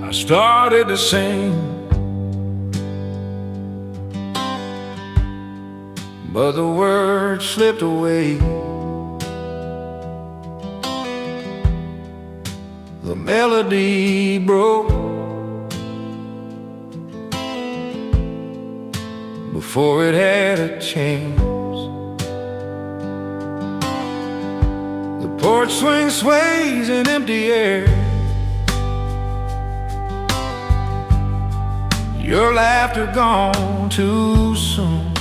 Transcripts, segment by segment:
I started to sing, but the words slipped away. The melody broke before it had a chance. The porch swing sways in empty air. Your laughter gone too soon.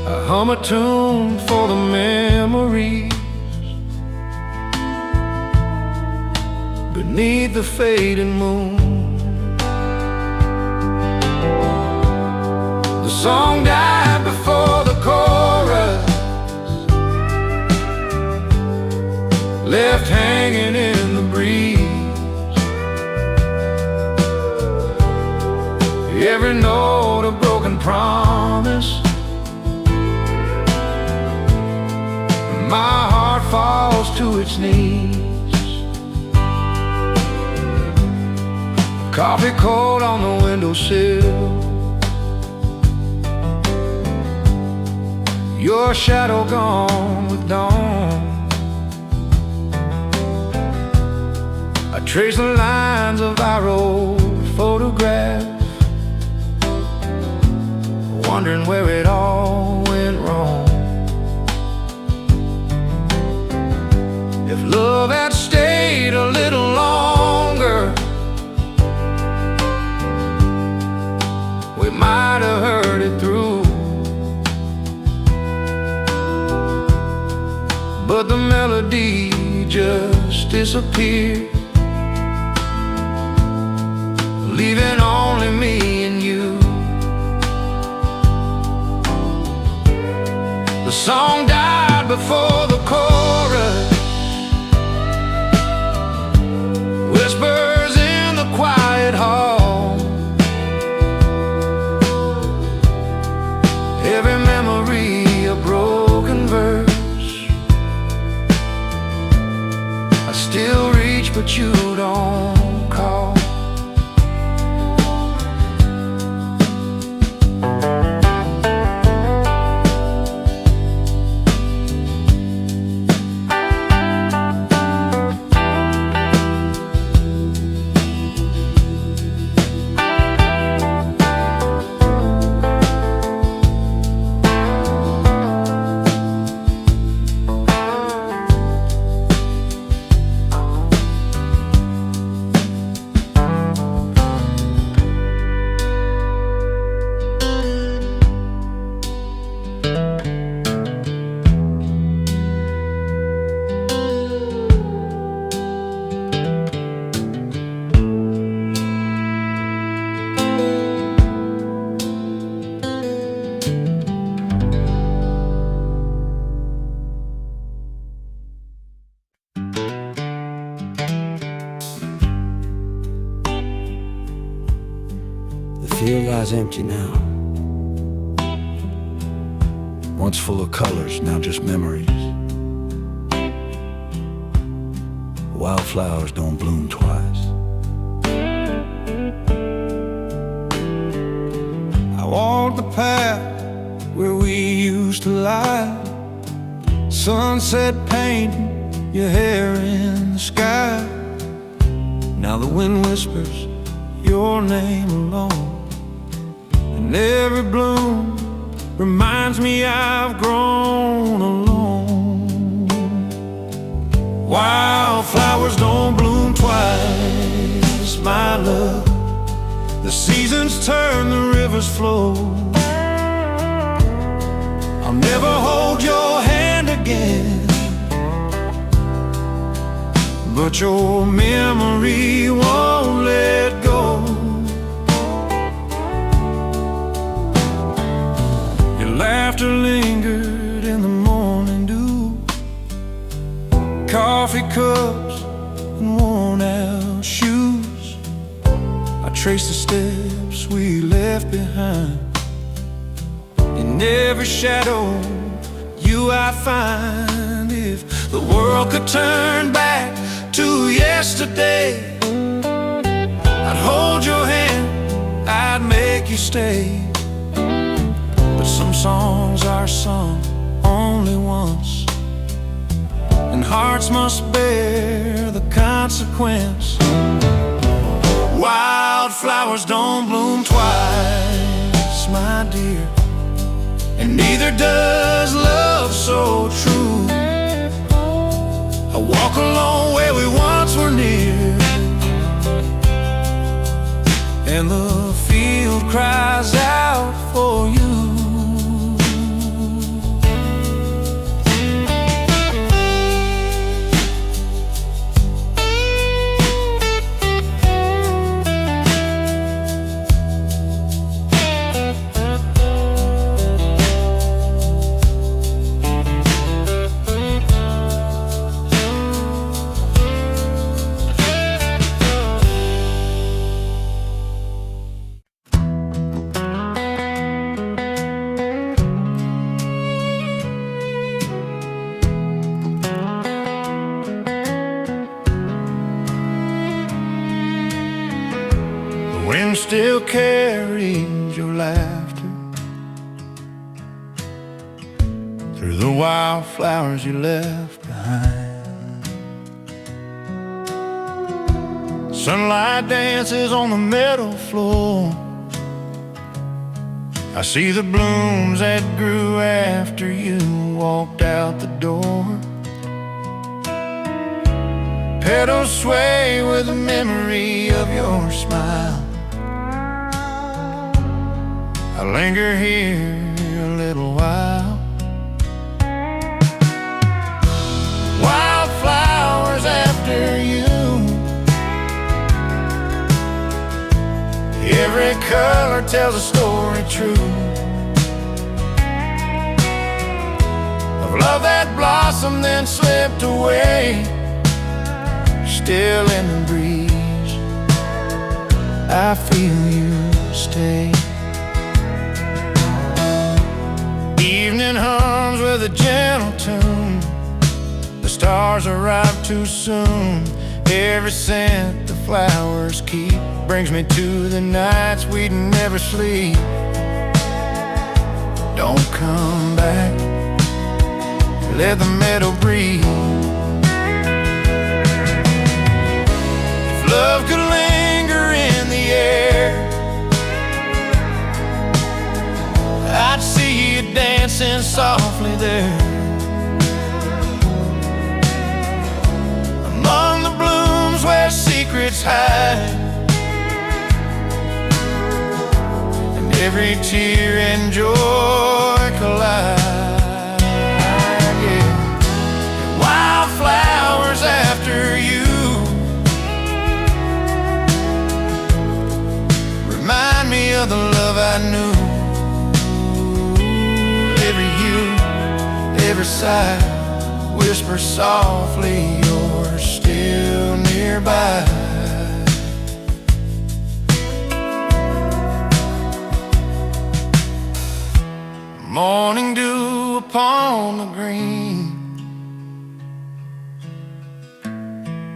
I hum a tune for the memories beneath the fading moon. The song died before the chorus, left hanging in the breeze. Every note a broken promise. My heart falls to its knees. Coffee cold on the windowsill. Your shadow gone with dawn. I trace the lines of our old photograph, wondering where it all went wrong. If love had stayed a little longer, we might have heard it through. But the melody just disappeared, leaving only me and you. The song died before the chorus, whispers in the quiet hall. Every memory a broken verse. I still reach but you don't call. The field lies empty now. Once full of colors, now just memories. Wildflowers don't bloom twice. I walk the path where we used to lie. Sunset painting your hair in the sky. Now the wind whispers your name alone, and every bloom reminds me I've grown alone. Wildflowers don't bloom twice, my love. The seasons turn, the rivers flow. I'll never hold your hand again, but your memory won't let go. cups and worn out shoes, I trace the steps we left behind. In every shadow you I find. If the world could turn back to yesterday, I'd hold your hand, I'd make you stay. But some songs are sung only once, and hearts must bear the consequence. Wildflowers don't bloom twice, my dear, and neither does love so true. I walk alone where we once were near, and the field cries out for you. The wind still carries your laughter through the wildflowers you left behind. Sunlight dances on the meadow floor. I see the blooms that grew after you walked out the door. Petals sway with the memory of your smile. I linger here a little while. Wildflowers after you, every color tells a story true of love that blossomed then slipped away. Still in the breeze, I feel you stay. Evening hums with a gentle tune. The stars arrive too soon. Every scent the flowers keep brings me to the nights we'd never sleep. Don't come back, let the meadow breathe. If love could linger in the air, I'd see you dancing softly there. Among the blooms where secrets hide, and every tear and joy collide. Yeah. And wildflowers after you remind me of the love I knew. Every hue, every sigh, whisper softly you're still nearby. Morning dew upon the green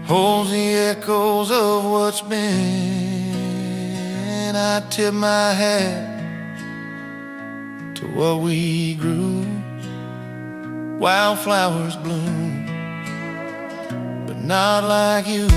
holds the echoes of what's been. I tip my hat to what we grew. Wildflowers bloom, but not like you.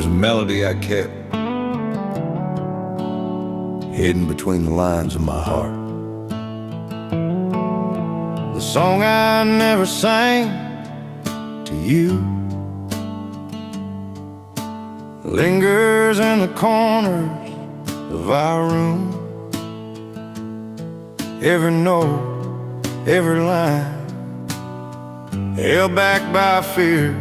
There's a melody I kept hidden between the lines of my heart. The song I never sang to you lingers in the corners of our room. Every note, every line, held back by fear,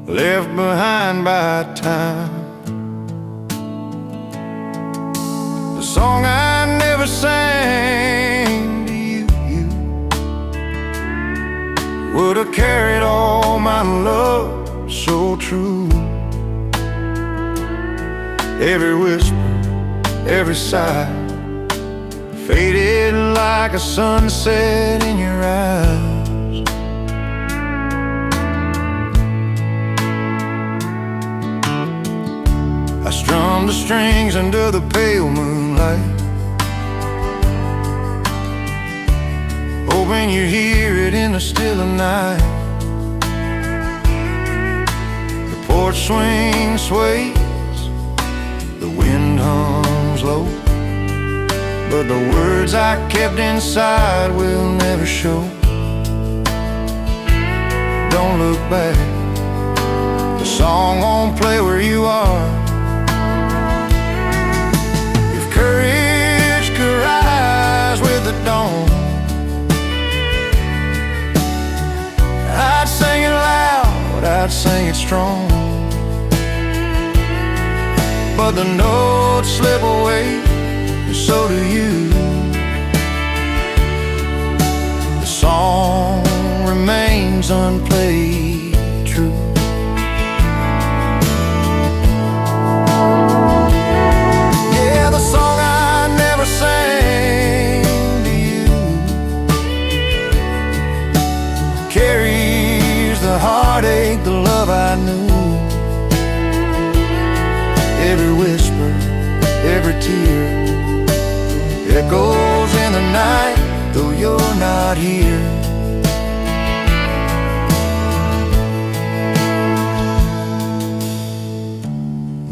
left behind by time. The song I never sang to you would have carried all my love so true. Every whisper, every sigh, faded like a sunset in your eyes. I strummed the strings under the pale moonlight, hoping you hear it in the still of night. The porch swing sways, the wind hums low, but the words I kept inside will never show. Don't look back, the song won't play where you are. If courage could rise with the dawn, I'd sing it loud, I'd sing it strong. But the notes slip away, and so do you. The song remains unplayed true. Yeah, the song I never sang to you carries the heartache, the love I knew. Every whisper, every tear echoes in the night, though you're not here.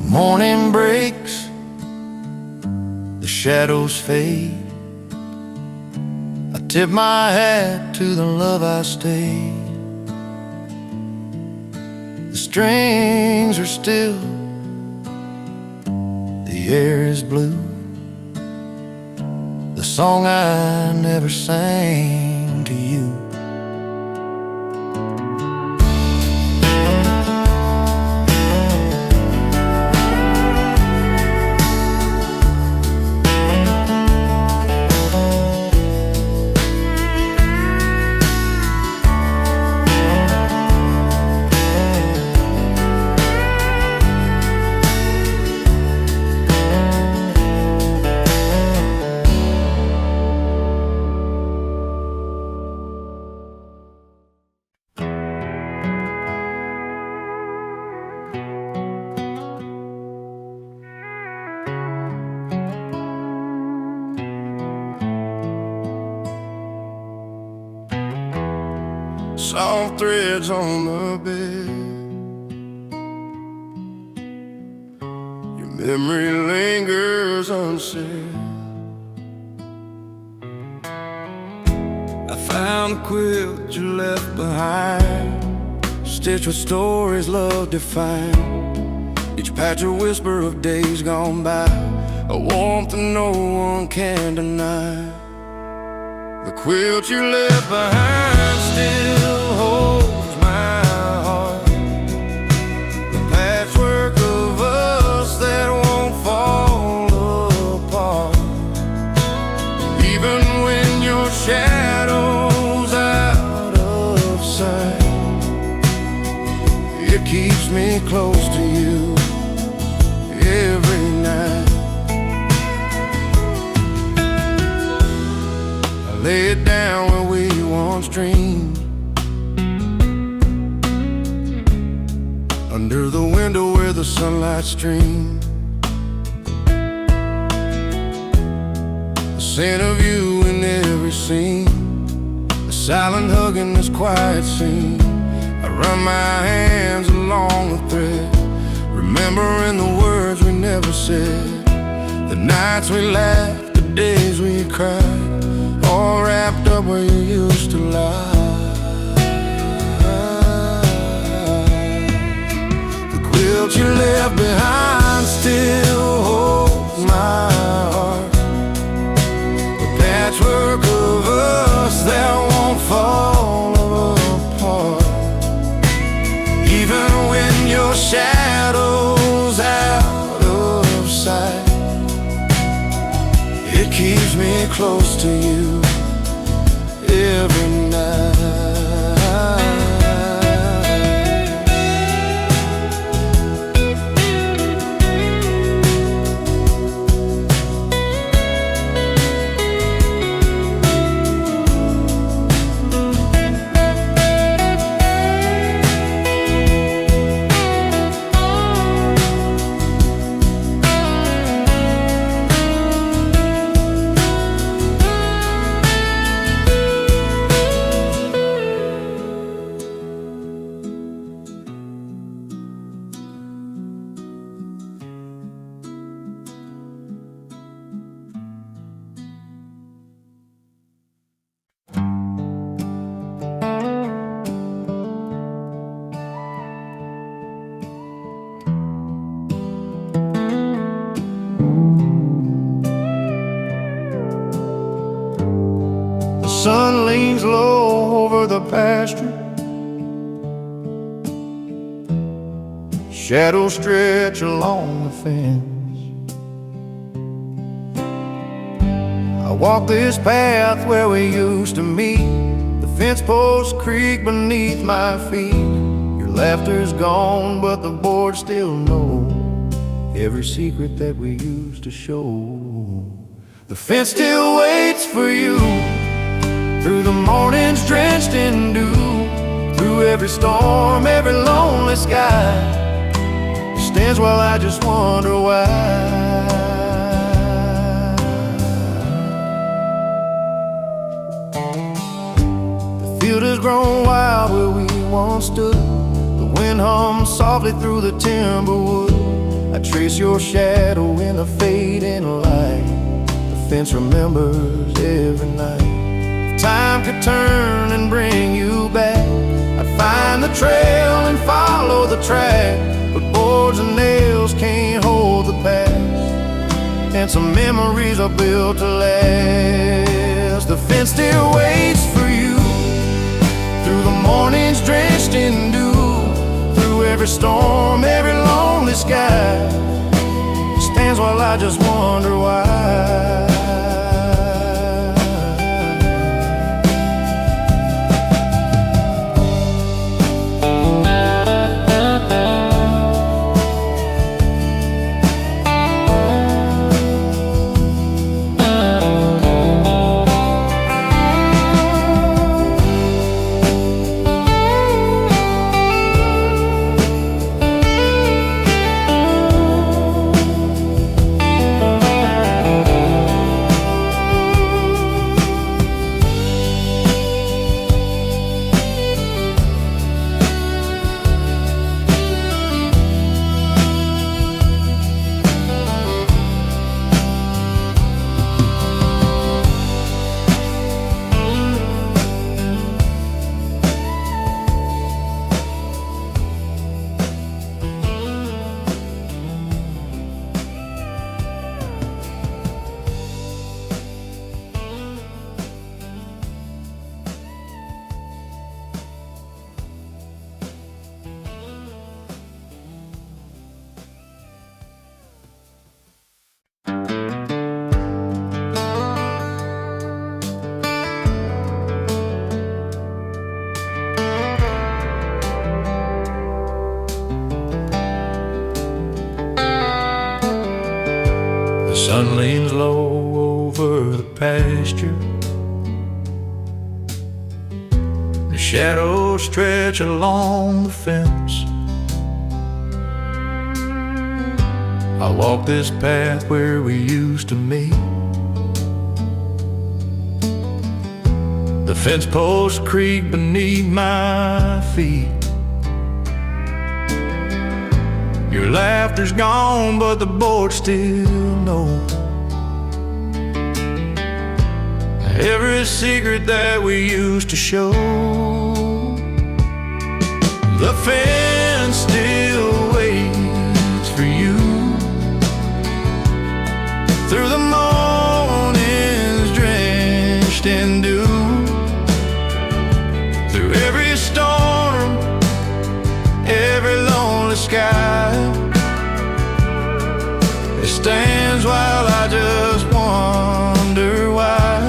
Morning breaks, the shadows fade. I tip my hat to the love I stayed. The strings are still, the air is blue. The song I never sang to you. Soft threads on the bed, your memory lingers unsaid. I found the quilt you left behind, stitched with stories love defined. Each patch a whisper of days gone by, a warmth that no one can deny. The quilt you left behind still holds my heart, the patchwork of us that won't fall apart. Even when your shadow's out of sight, it keeps me close to you every night. I lay it down where we once dreamed, under the window where the sunlight streamed. The scent of you in every scene, a silent hug in this quiet scene. I run my hands along the thread, remembering the words we never said, the nights we laughed, the days we cried, all wrapped up where you used to lie. The quilt you left behind still holds my heart, the patchwork of us that won't fall apart. Even when your shadow's out of sight, it keeps me close to you every night. The sun leans low over the pasture, shadows stretch along the fence. I walk this path where we used to meet, the fence posts creak beneath my feet. Your laughter's gone, but the boards still know every secret that we used to show. The fence still waits for you, through the mornings drenched in dew, through every storm, every lonely sky. It stands while I just wonder why. The field has grown wild where we once stood, the wind hums softly through the timber wood. I trace your shadow in the fading light, the fence remembers every night. Time could turn and bring you back, I'd find the trail and follow the track, but boards and nails can't hold the past, and some memories are built to last. The fence still waits for you, through the mornings drenched in dew, through every storm, every lonely sky. It stands while I just wonder why. sun leans low over the pasture. The shadows stretch along the fence. I walk this path where we used to meet. The fence posts creak beneath my feet. Your laughter's gone, but the board still knows every secret that we used to show. The fence still waits for you through the mornings drenched in dew, through every storm, every lonely sky. It stands while I just wonder why.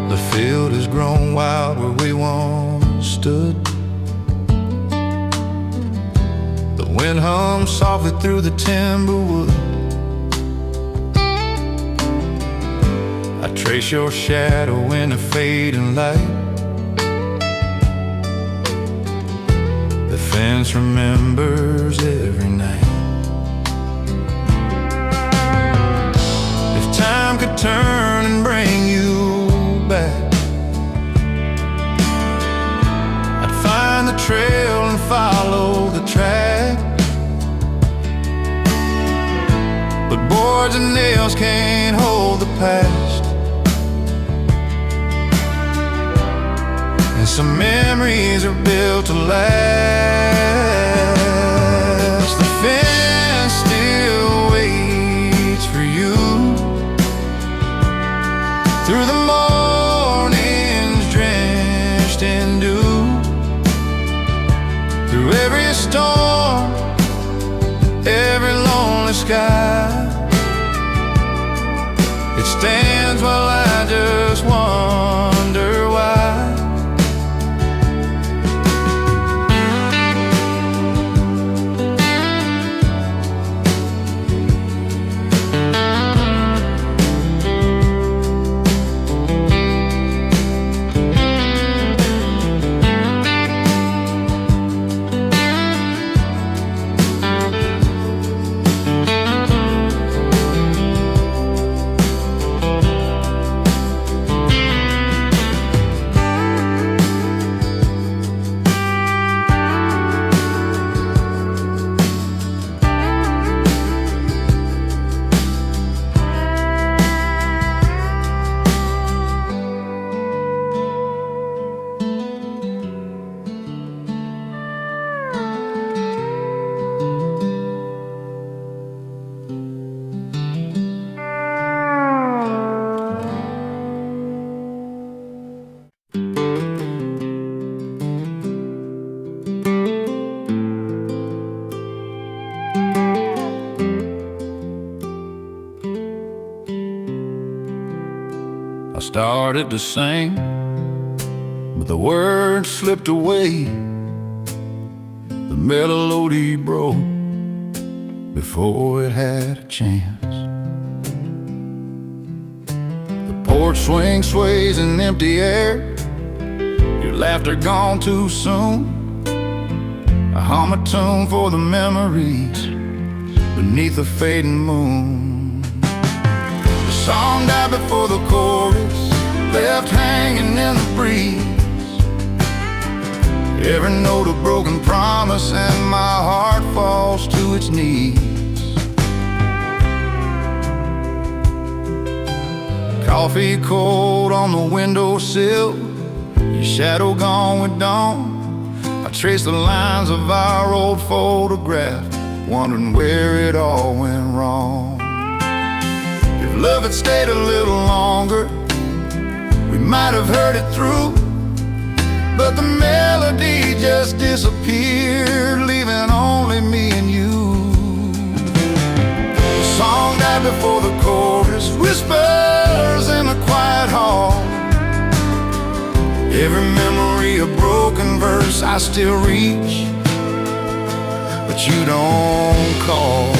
The field has grown wild where we once stood. The wind hums softly through the timber wood. I trace your shadow in the fading light. The fence remembers every night. If time could turn and bring you back, I'd find the trail and follow the track. But boards and nails can't hold the past, and some memories are built to last. The fence still waits for you through the mornings drenched in dew, through every storm, every lonely sky. It stands while I just wonder why. I started to sing, but the words slipped away. The melody broke before it had a chance. The porch swing sways in empty air, your laughter gone too soon. I hum a tune for the memories beneath the fading moon. The song died before the chorus, left hanging in the breeze. Every note a broken promise, and my heart falls to its knees. Coffee cold on the windowsill, your shadow gone with dawn. I trace the lines of our old photograph, wondering where it all went wrong. If love had stayed a little longer, we might have heard it through, but the melody just disappeared, leaving only me and you. The song died before the chorus, whispers in a quiet hall. Every memory a broken verse I still reach, but you don't call.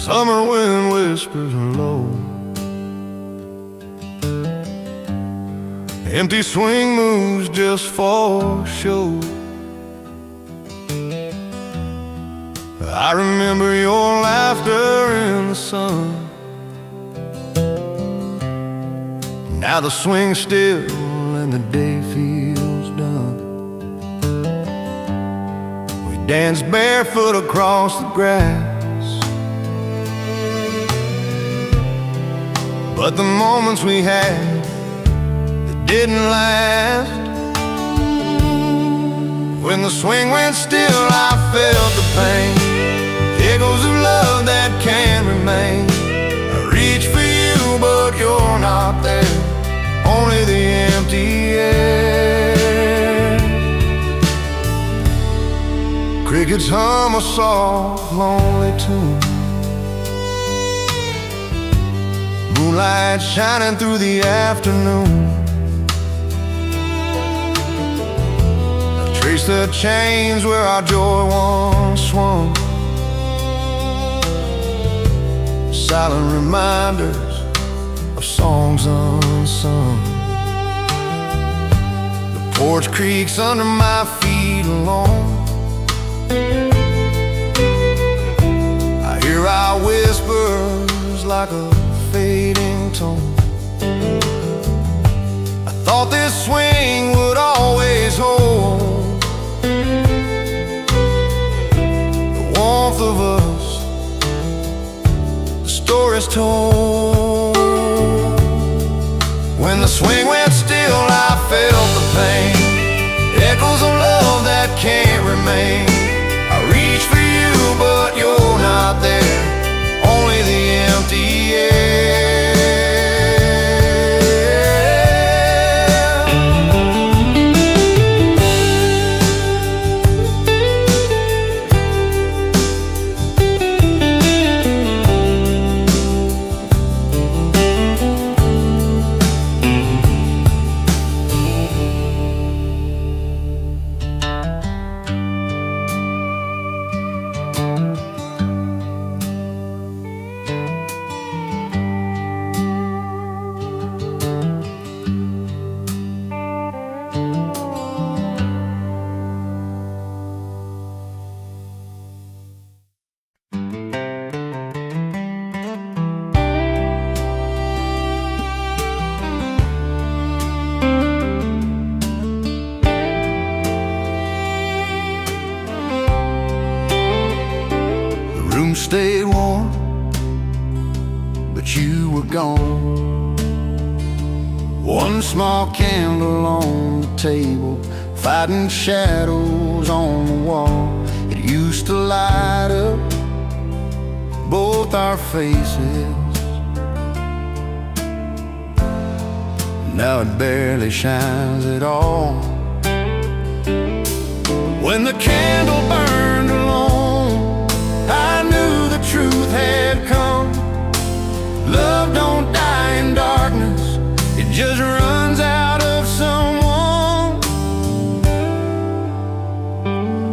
summer wind whispers low. Empty swing moves just for show. I remember your laughter in the sun. Now the swing's still and the day feels done. We danced barefoot across the grass, but the moments we had, they didn't last. When the swing went still, I felt the pain, echoes of love that can't remain. I reach for you, but you're not there, only the empty air. Crickets hum a soft, lonely tune. Moonlight shining through the afternoon. I trace the chains where our joy once swung. Silent reminders of songs unsung. The porch creaks under my feet alone. I hear our whispers like a fading tone. I thought this swing would always hold the warmth of us, the stories told. When the swing went still, I felt the pain, echoes of love that can't remain. I reach for you, but you're not there, only the empty air. Stayed warm, but you were gone. One small candle on the table, fighting shadows on the wall. It used to light up both our faces. Now it barely shines at all. When the candle burned alone, I knew the truth had come. Love don't die in darkness, it just runs out of someone.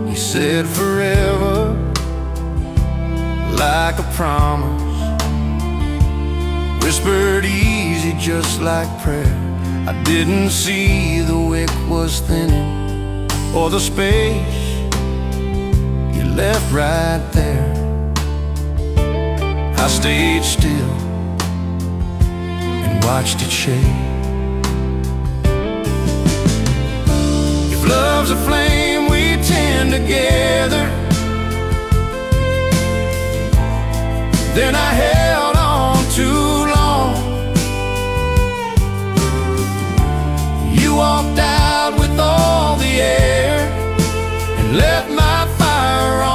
He said forever, like a promise, whispered easy just like prayer. I didn't see the wick was thinning or the space you left right there. I stayed still and watched it shade. If love's a flame we tend together, then I held on too long. You walked out with all the air and left my fire on.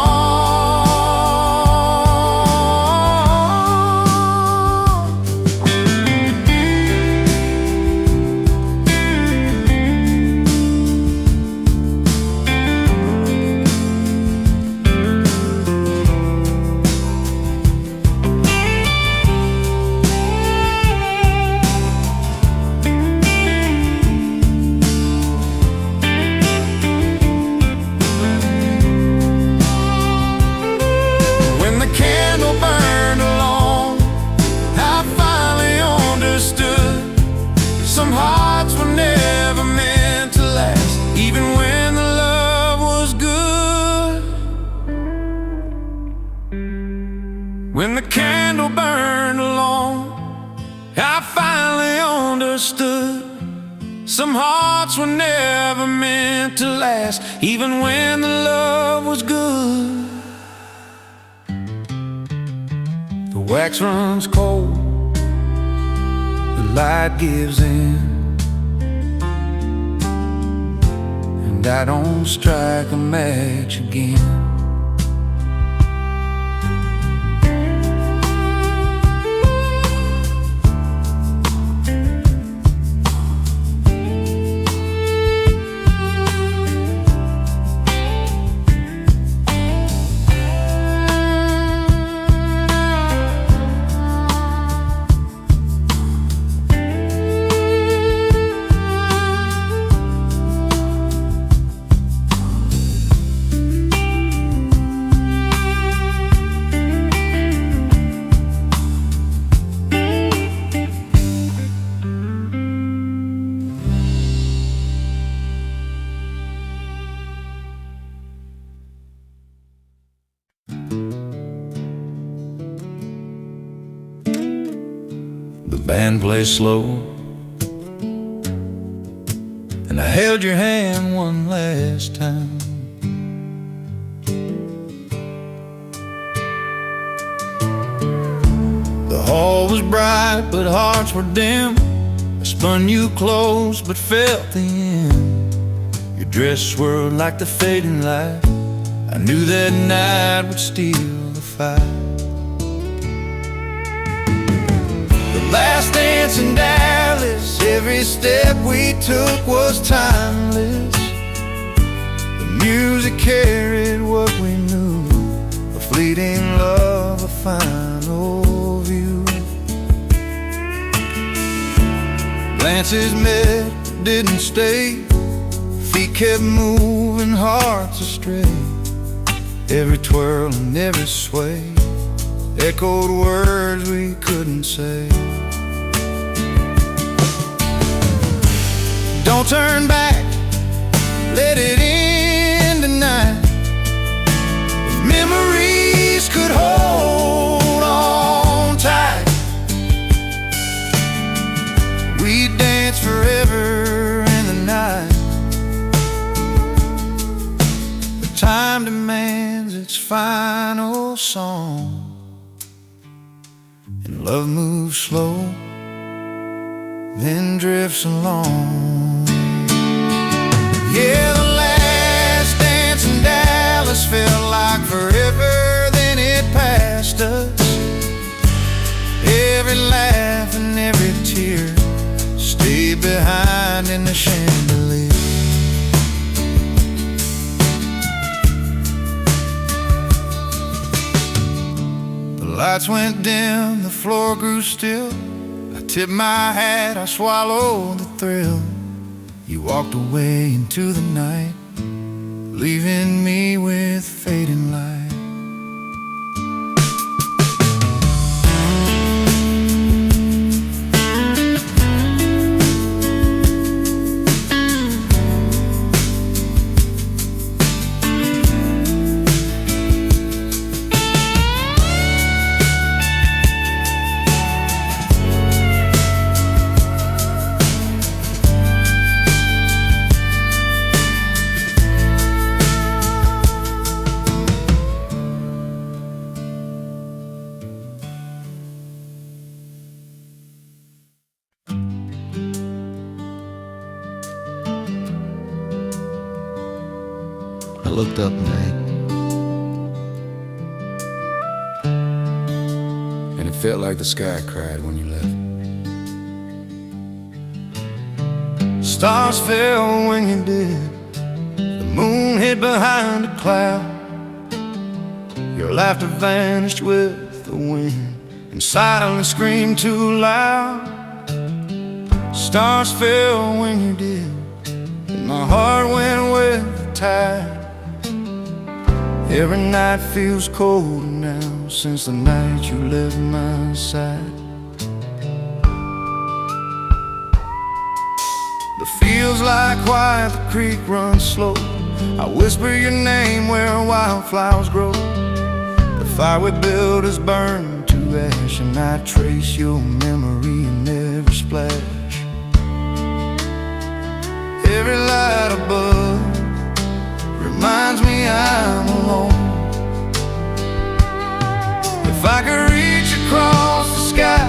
When the candle burned alone, I finally understood some hearts were never meant to last, even when the love was good. The wax runs cold, the light gives in, and I don't strike a match again. The band plays slow, and I held your hand one last time. The hall was bright, but hearts were dim. I spun you close, but felt the end. Your dress swirled like the fading light. I knew that night would steal the fight. Last dance in Dallas, every step we took was timeless. The music carried what we knew, a fleeting love, a final view. Glances met, didn't stay. Feet kept moving, hearts astray. Every twirl and every sway echoed words we couldn't say. Don't turn back, let it end tonight. If memories could hold on tight, we'd dance forever in the night. But time demands its final song, and love moves slow, then drifts along. Yeah, the last dance in Dallas felt like forever, then it passed us. Every laugh and every tear stayed behind in the chandelier. The lights went dim, the floor grew still. I tipped my hat, I swallowed the thrill. You walked away into the night, leaving me with fading light. I looked up, Nate, and it felt like the sky cried when you left. Stars fell when you did, the moon hid behind a cloud. Your laughter vanished with the wind, and silence screamed too loud. Stars fell when you did, and my heart went with the tide. Every night feels colder now since the night you left my side. The feels like quiet, the creek runs slow. I whisper your name where wildflowers grow. The fire we built is burned to ash, and I trace your memory in every splash. Every light above reminds me I'm alone. If I could reach across the sky,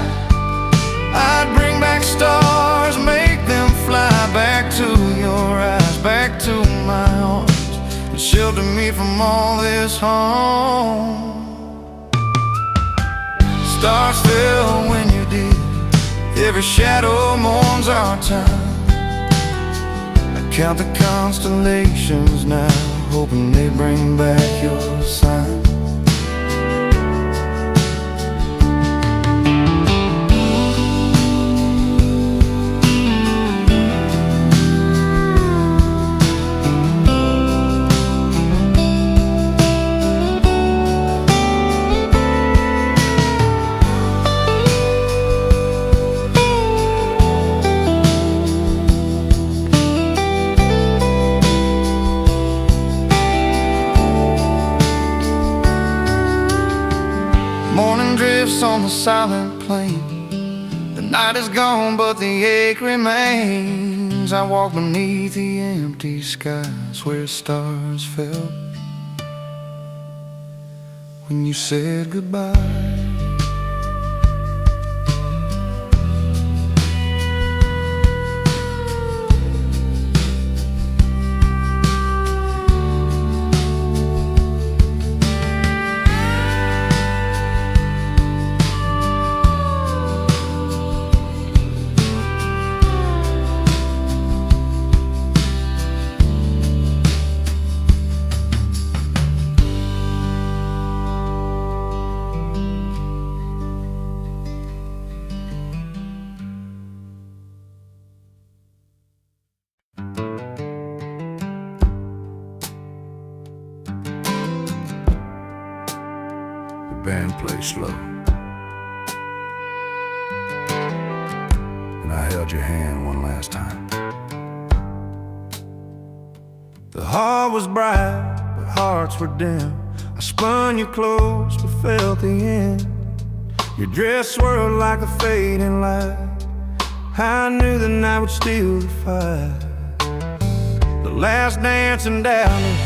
I'd bring back stars, make them fly back to your eyes, back to my arms, and shelter me from all this harm. Stars fell when you did, every shadow mourns our time. I count the constellations now, hoping they bring back your sign. Morning drifts on the silent plain. The night is gone, but the ache remains. I walk beneath the empty skies where stars fell when you said goodbye. Band plays slow, and I held your hand one last time. The heart was bright, but hearts were dim. I spun you close, but felt the end. Your dress swirled like a fading light. I knew the night would steal the fight. The last dance in Dallas,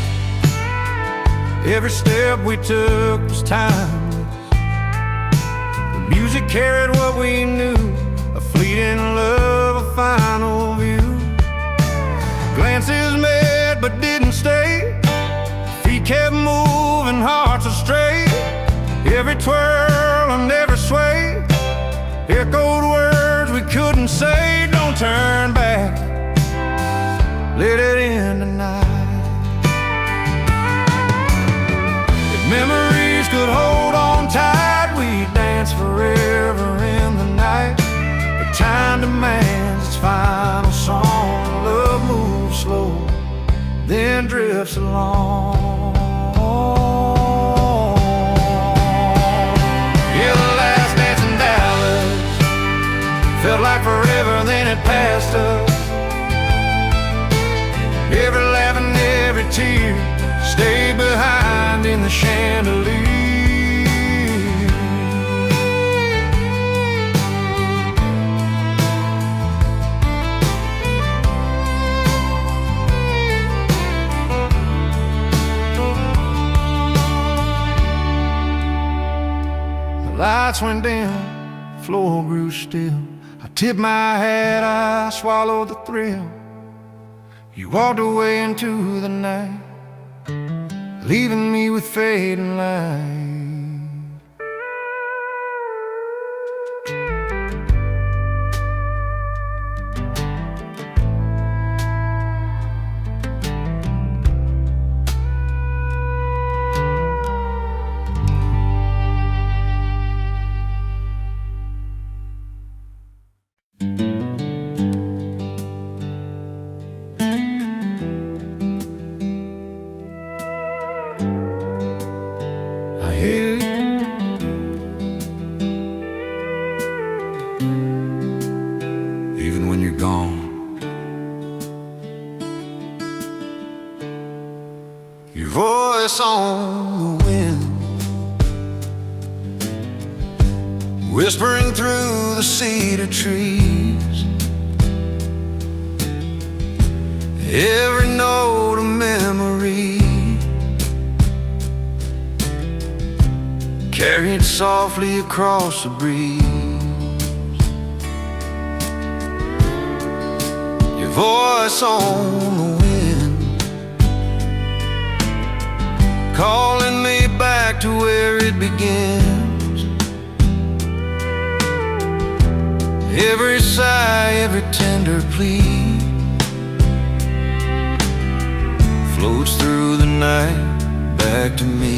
every step we took was timeless. The music carried what we knew, a fleeting love, a final view. Glances met but didn't stay. Feet kept moving, hearts astray. Every twirl and every sway echoed words we couldn't say. Don't turn back, let it end tonight. If memories could hold on tight, we'd dance forever in the night. But time demands its final song. Love moves slow, then drifts along. Yeah, the last dance in Dallas felt like forever, then it passed us. Every laugh and every tear stayed behind in the chandelier. The lights went dim, the floor grew still. I tipped my hat, I swallowed the thrill. You walked away into the night, leaving me with fading light. Even when you're gone, your voice on the wind whispering through the cedar trees. Every note a memory, carried softly across the breeze. Your voice on the wind, calling me back to where it begins. Every sigh, every tender plea floats through the night back to me.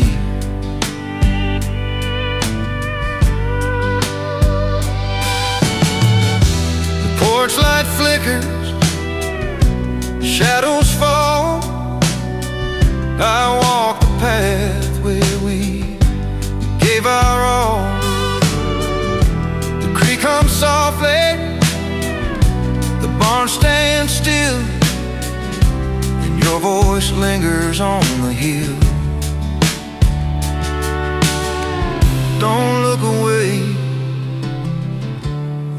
The porch light flickers, shadows fall. I walk the path where we gave our all. The creek comes softly, the barn stands still, and your voice lingers on the hill. Don't look away,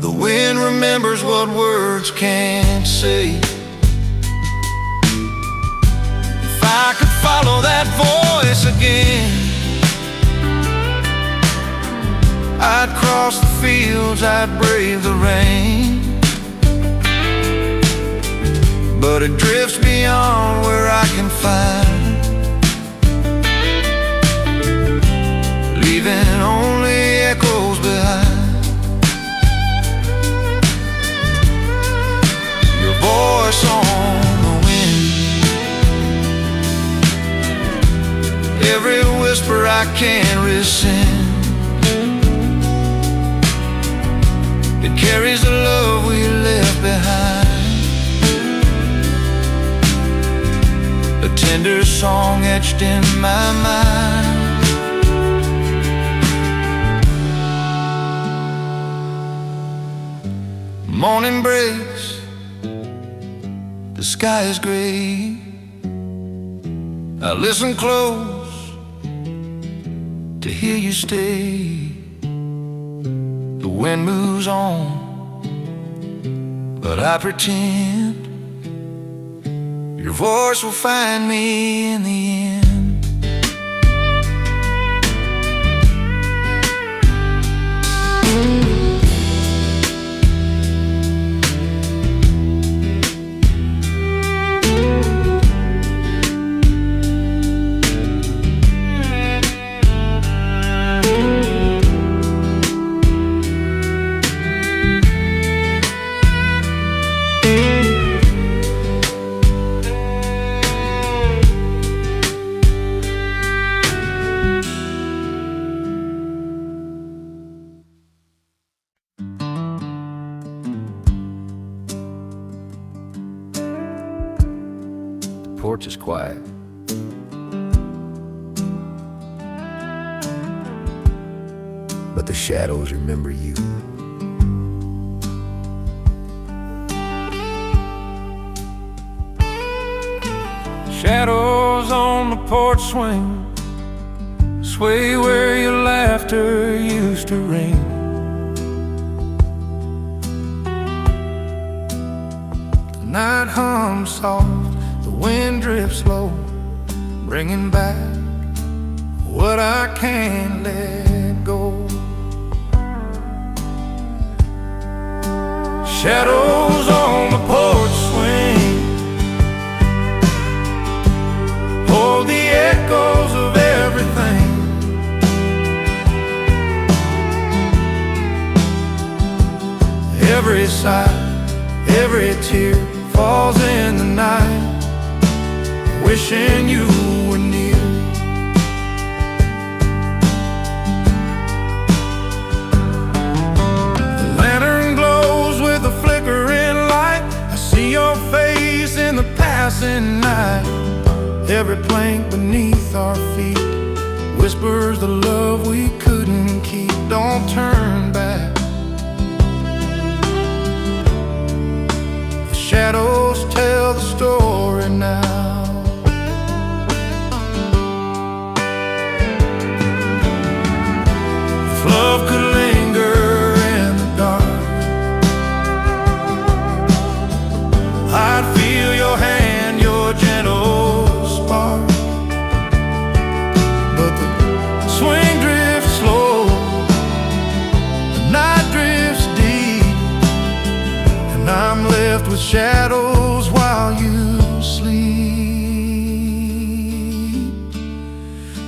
the wind remembers what words can't say. I could follow that voice again, I'd cross the fields, I'd brave the rain. But it drifts beyond where I can find, leaving only echoes behind. Your voice on the wind, every whisper I can't rescind. It carries the love we left behind, a tender song etched in my mind. Morning breaks, the sky is gray. I listen close to hear you stay. The wind moves on, but I pretend your voice will find me in the end. The porch is quiet, but the shadows remember you. Shadows on the porch swing, sway where your laughter used to ring. The night hums soft, the wind drifts low, bringing back what I can't let go. Shadows on the porch swing, hold the echoes of everything. Every sigh, every tear falls in the night, wishing you were near. The lantern glows with a flickering light. I see your face in the passing night. Every plank beneath our feet whispers the love we couldn't keep. Don't turn back, the shadows tell the story now. If love could linger shadows while you sleep.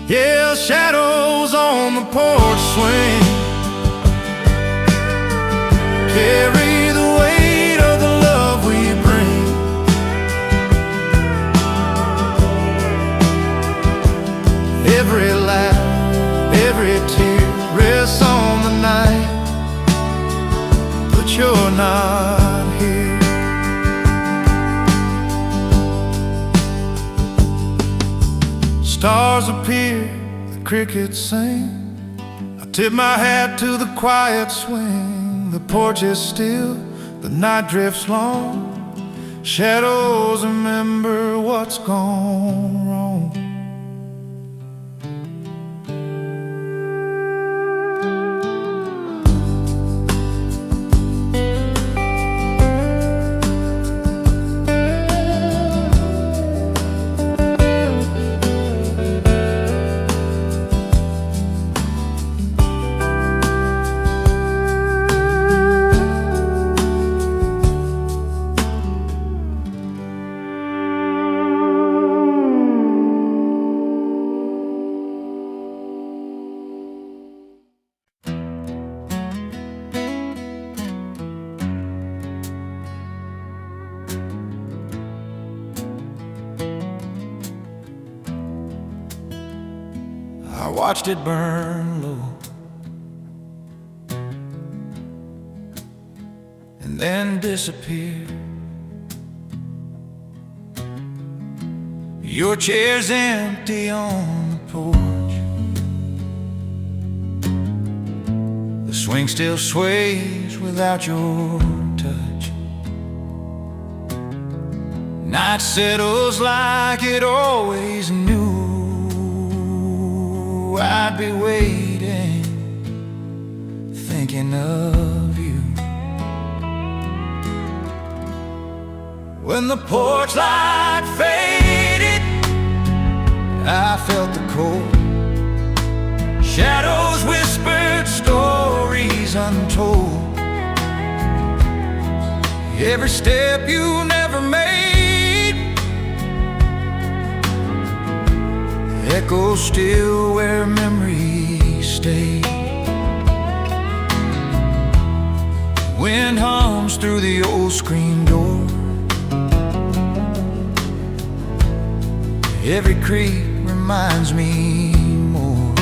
Yeah, shadows on the porch swing carry the weight of the love we bring. Every laugh, every tear rests on the night, but you're not here. Stars appear, the crickets sing. I tip my hat to the quiet swing. The porch is still, the night drifts long. Shadows remember what's gone wrong. I watched it burn low, and then disappear. Your chair's empty on the porch. The swing still sways without your touch. Night settles like it always knew. I'd be waiting, thinking of you. When the porch light faded, I felt the cold. Shadows whispered stories untold. Every step you never made echoes still where memories stay. Wind hums through the old screen door. Every creak reminds me more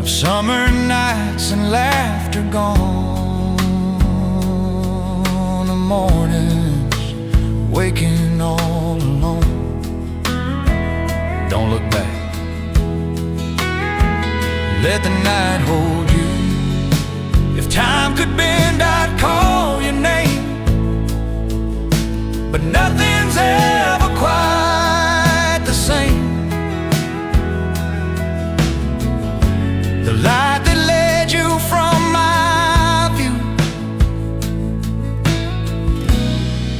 of summer nights and laughter gone, and mornings waking all alone. Don't look back, let the night hold you. If time could bend, I'd call your name, but nothing's ever quite the same. The light that led you from my view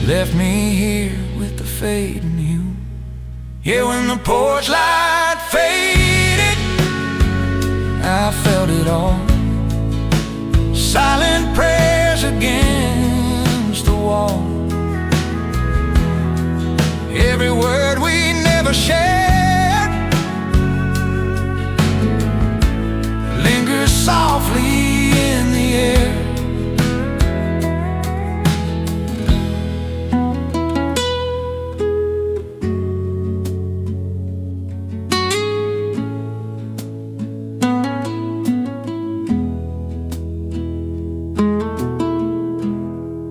left me here with the fading hue. Yeah, when the porch light faded, I felt it all. Silent prayers against the wall. Every word we never shared lingers softly in the air.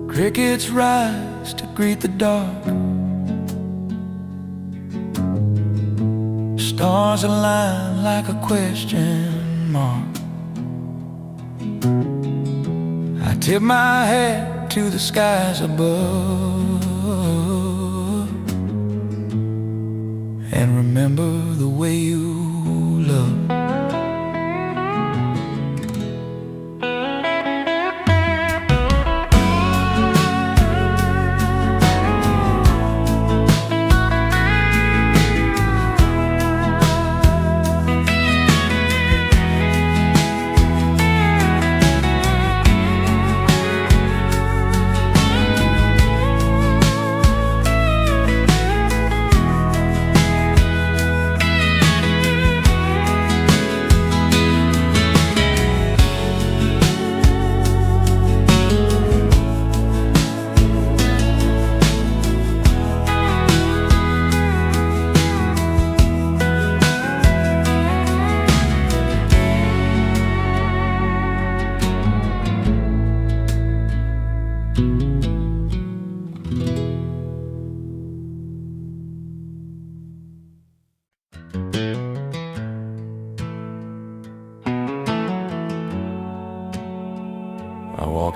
Crickets rise to greet the dark. Stars align like a question mark. I tip my hat to the skies above and remember the way you love.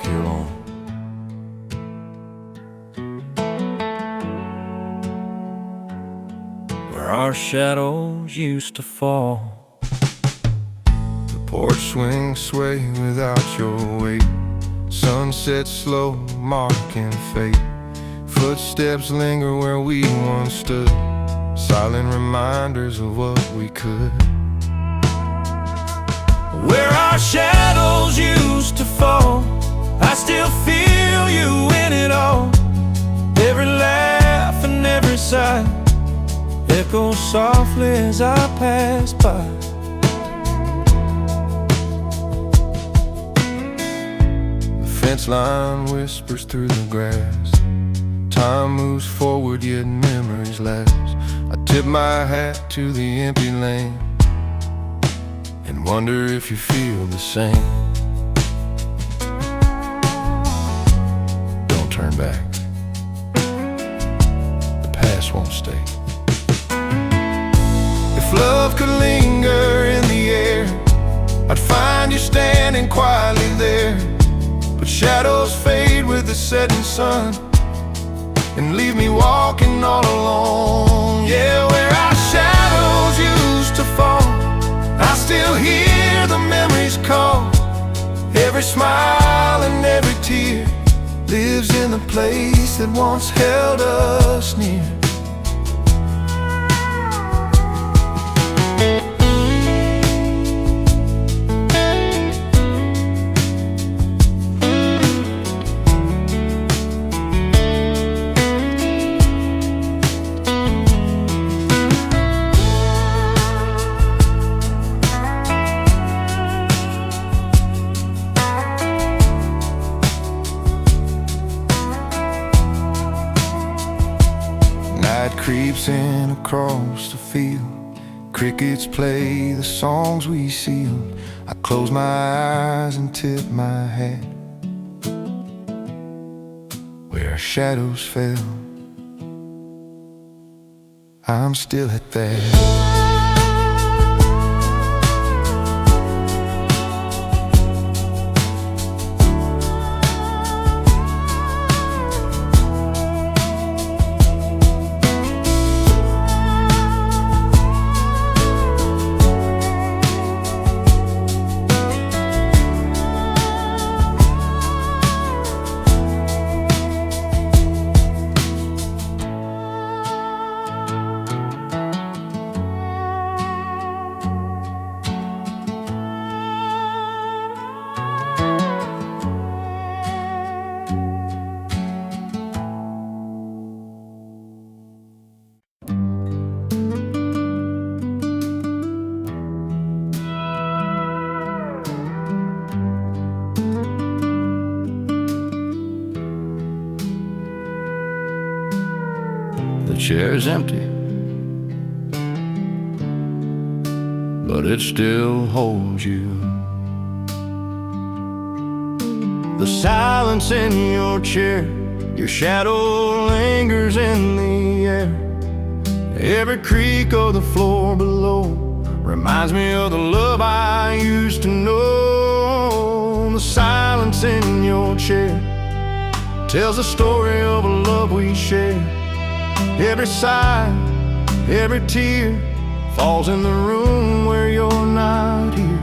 walk here alone. Where our shadows used to fall. The porch swings sway without your weight. Sunset slow, marking fate. Footsteps linger where we once stood, silent reminders of what we could. Where our shadows used to fall, I still feel you in it all. Every laugh and every sigh echoes softly as I pass by. The fence line whispers through the grass. Time moves forward, yet memories last. I tip my hat to the empty lane and wonder if you feel the same. Don't turn back. The past won't stay. If love could linger in the air, I'd find you standing quietly there. But shadows fade with the setting sun and leave me walking all alone. Yeah, where our shadows used to fall, I still hear the memories call. Every smile and every tear lives in the place that once held us near. Night creeps in across the field. Crickets play the songs we sealed. I close my eyes and tip my hat where our shadows fell. I'm still at that. The chair's empty, but it still holds you. The silence in your chair, your shadow lingers in the air. Every creak of the floor below reminds me of the love I used to know. The silence in your chair tells the story of a love we shared. Every sigh, every tear falls in the room where you're not here.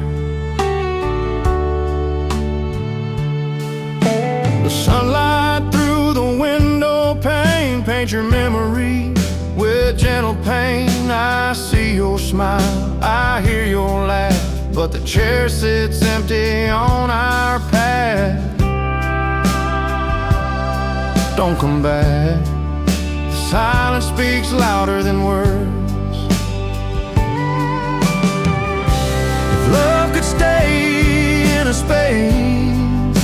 The sunlight through the window pane paints your memory with gentle pain. I see your smile, I hear your laugh, but the chair sits empty on our path. Don't come back. Silence speaks louder than words. If love could stay in a space,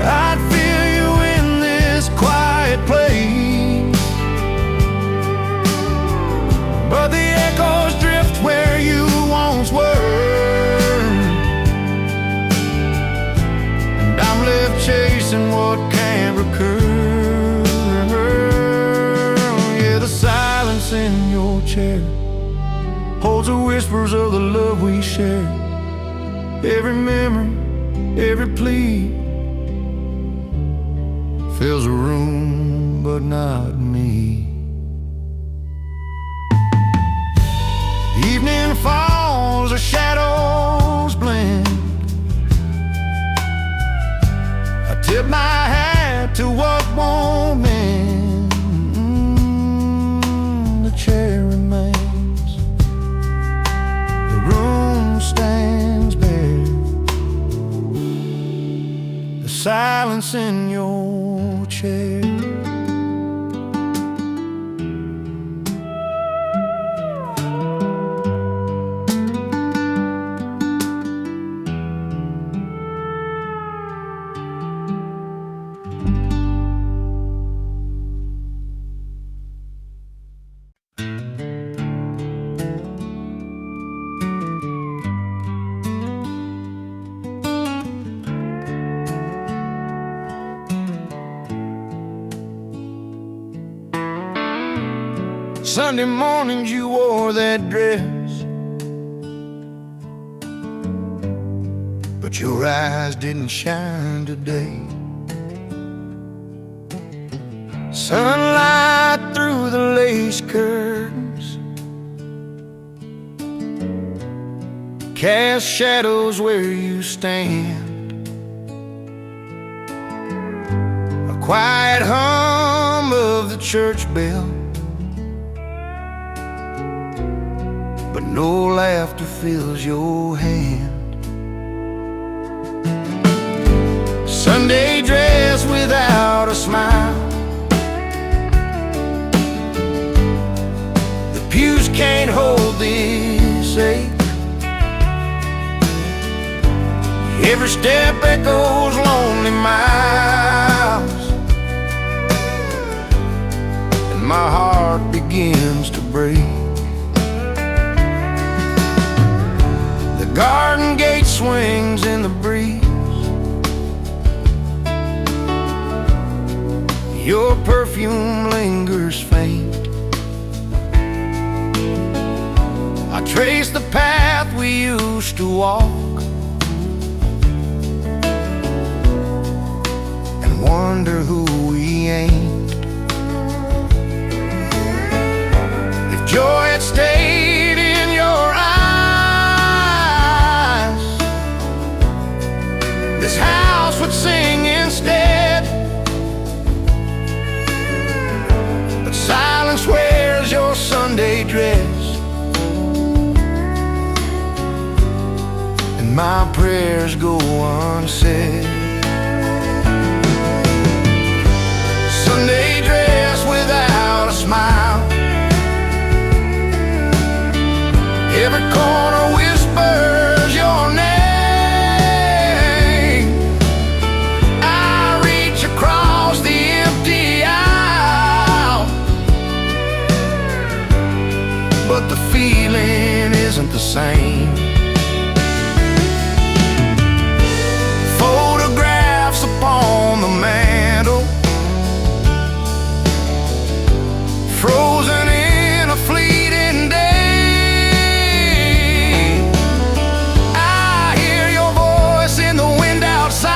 I'd feel you in this quiet place. But the echoes drift where you once were, and I'm left chasing what can't recur. In your chair holds the whispers of the love we shared. Every memory, every plea fills a room, but not me. Evening falls, the shadows blend. I tip my hat to what won't mend. The chair remains, the room stands bare. The silence in your chair. Sunday mornings you wore that dress, but your eyes didn't shine today. Sunlight through the lace curtains cast shadows where you stand. A quiet hum of the church bell, but no laughter fills your hand. Sunday dress without a smile, the pews can't hold this ache. Every step echoes lonely miles, and my heart begins to break. The garden gate swings in the breeze, your perfume lingers faint. I trace the path we used to walk and wonder who we ain't. If joy had stayed in your eyes, this house would sing instead. But silence wears your Sunday dress, and my prayers go unsaid. Sunday dress without a smile, every corner whispers your name. I reach across the empty aisle, but the feeling isn't the same. Photographs upon the mantle, frozen in a fleeting day. I hear your voice in the wind outside,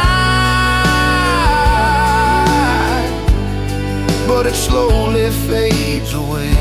but it slowly fades away.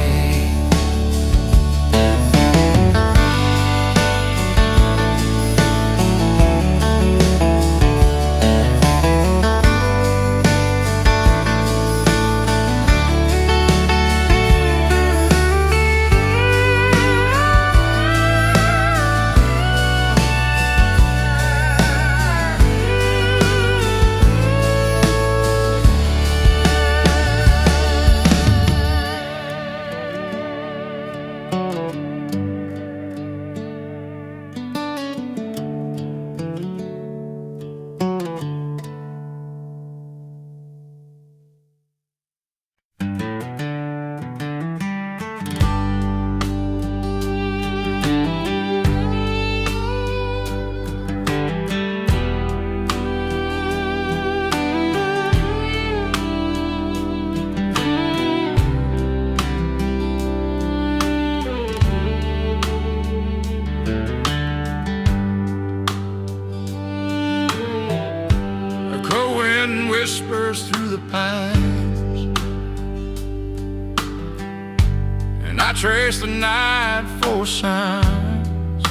and I trace the night for signs.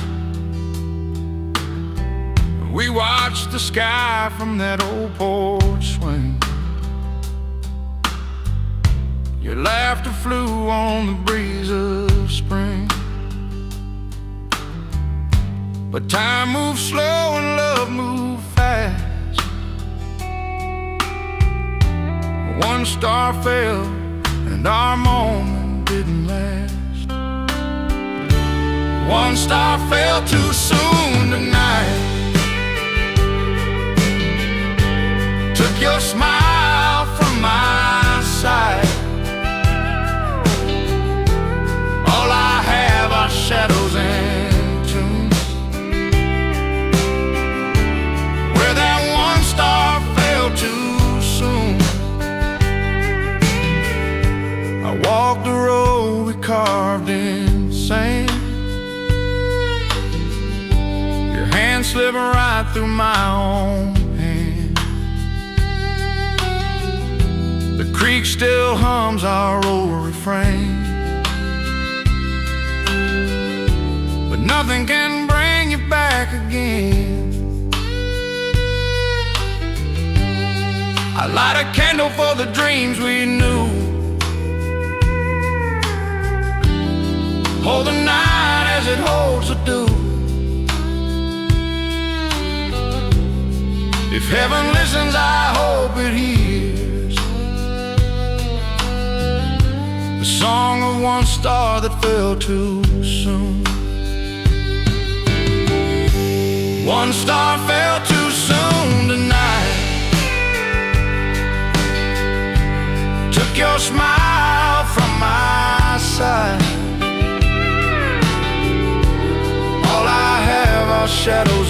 We watched the sky from that old porch swing. Your laughter flew on the breeze of spring. But time moves slow and love moves fast. One star fell and our moment didn't last. One star fell too soon tonight. Took your smile from my side. All I have are shadows and tombs. Where that one star fell too soon. I walked the road we carved in sand. Your hand slipped right through my own hand. The creek still hums our old refrain. But nothing can bring you back again. I light a candle for the dreams we knew. Hold the night as it holds the dew. If heaven listens, I hope it hears the song of one star that fell too soon. One star fell too soon tonight. Took your smile from my side. All I have are shadows